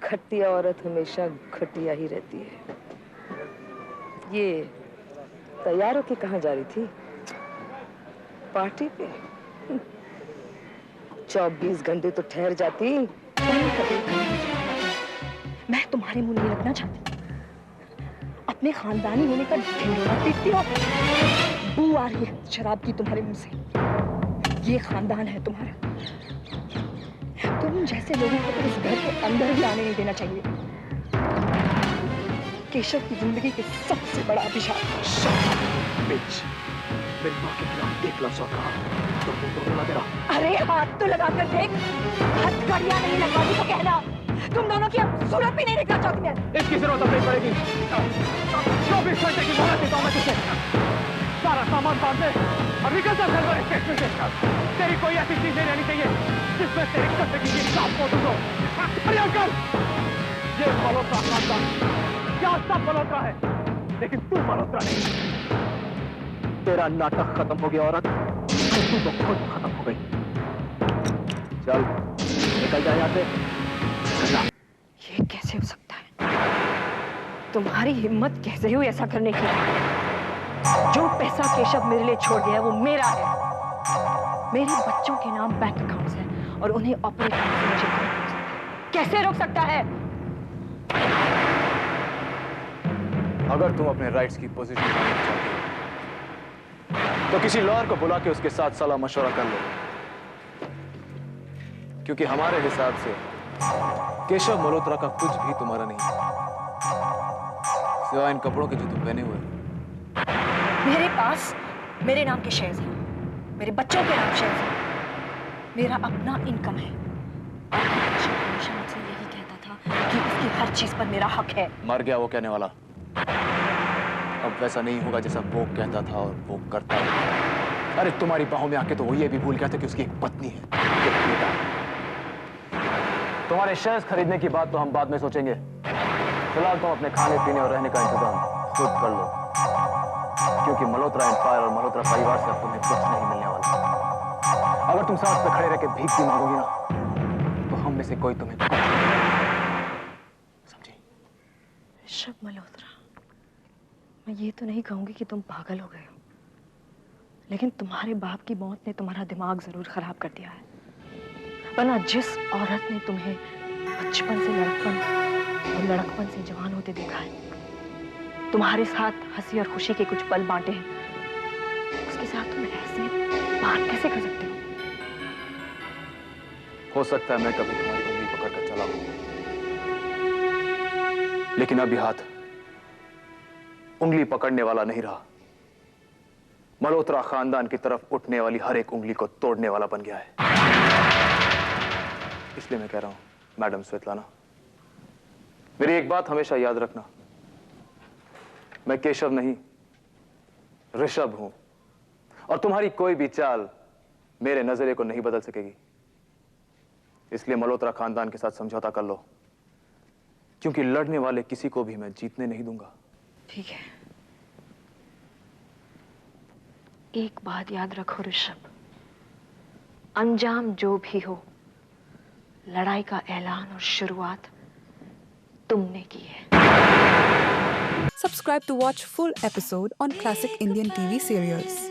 घटिया औरत हमेशा घटिया ही रहती है। ये तैयार होके कहाँ जा रही थी? पार्टी पे? 24 घंटे तो ठहर जाती। मैं तुम्हारे मुंह नहीं लगना चाहती। अपने खानदानी होने का ढिंढोरा पीटती हो। बू आ रही है शराब की तुम्हारे मुंह से। ये खानदान है तुम्हारा। तुम जैसे लोगों को तो इस घर के अंदर भी आने नहीं देना चाहिए। केशव की जिंदगी के सबसे बड़ा अभिशाप। मेरी माँ के खिलाफ एक लफ्ज़ और कहा तो मुंह तोड़ लगा तेरा। अरे हाथ तो लगा कर देख। हथकड़ियां नहीं लगवाती तो कहना। तुम दोनों की अब सूरत भी नहीं देखना चाहती मैं। इसकी जरूरत नहीं पड़ेगी। 24 घंटे की मोहलत देता हूं मैं तुझे। सारा सामान बांध दे और निकल जा घर वाले स्टेशन से। तेरी कोई ऐसी चीज नहीं रहनी चाहिए जिसमें तेरी जिंदगी की साफ फोटो हो। अरे अंकल, ये मल्होत्रा खानदान क्या सब मल्होत्रा है, लेकिन तू मल्होत्रा नहीं। तेरा नाटक खत्म हो गया औरत, तू तो खुद खत्म हो गई। चल निकल जा यहाँ से। ये कैसे हो सकता है? तुम्हारी हिम्मत कैसे हुई ऐसा करने की? जो पैसा केशव मेरे लिए छोड़ गया वो मेरा है। मेरे बच्चों के नाम बैंक अकाउंट्स हैं और उन्हें ऑपरेट करने से मुझे कौन रोक सकता है? कैसे रोक सकता है? अगर तुम अपने राइट्स की पोजीशन बनाना चाहती हो तो किसी लॉयर को बुला के उसके साथ सलाह मशवरा कर लो, क्योंकि हमारे हिसाब से केशव मल्होत्रा का कुछ भी तुम्हारा नहीं है, सिवाय इन कपड़ों के जो तुम पहने हुए हो। मेरे पास मेरे नाम के शेयर्स हैं, मेरे बच्चों के नाम शेयर्स हैं, मेरा अपना इनकम है। केशव हमेशा मुझसे यही कहता था कि उसकी हर चीज पर मेरा हक है। मर गया वो कहने वाला। अब वैसा नहीं होगा जैसा वो कहता था और वो करता था। अरे तुम्हारी बाहों में आके तो वो ये भी भूल गया था कि उसकी एक पत्नी है, एक बेटा है। तुम्हारे शेयर्स खरीदने की बात तो हम बाद में सोचेंगे। फिलहाल तुम अपने खाने पीने और रहने का इंतजाम खुद कर लो, क्योंकि मल्होत्रा एम्पायर और मल्होत्रा परिवार से अब तुम्हें कुछ नहीं मिलने वाला। अगर तुम सड़क पे खड़े रह के भीख भी मांगोगी ना तो हम में से कोई तुम्हें कुछ नहीं देगा। समझी? ऋषभ मल्होत्रा, मैं ये तो नहीं कहूंगी कि तुम पागल हो गए हो, लेकिन तुम्हारे बाप की मौत ने तुम्हारा दिमाग जरूर खराब कर दिया है। वरना जिस औरत ने तुम्हें बचपन से लड़कपन और लड़कपन से जवान होते देखा है, तुम्हारे साथ हंसी और खुशी के कुछ पल बांटे हैं, उसके साथ तुम ऐसे बात कैसे कर सकते हो सकता है मैं कभी तुम्हारी उंगली पकड़कर चला हूं, लेकिन अभी हाथ उंगली पकड़ने वाला नहीं रहा। मल्होत्रा खानदान की तरफ उठने वाली हर एक उंगली को तोड़ने वाला बन गया है। इसलिए मैं कह रहा हूं, मैडम स्वेतलाना, मेरी एक बात हमेशा याद रखना, मैं केशव नहीं ऋषभ हूं, और तुम्हारी कोई भी चाल मेरे नजरिए को नहीं बदल सकेगी। इसलिए मल्होत्रा खानदान के साथ समझौता कर लो, क्योंकि लड़ने वाले किसी को भी मैं जीतने नहीं दूंगा। ठीक है, एक बात याद रखो ऋषभ, अंजाम जो भी हो, लड़ाई का ऐलान और शुरुआत तुमने की है। Subscribe to watch full episode on Classic Indian TV serials.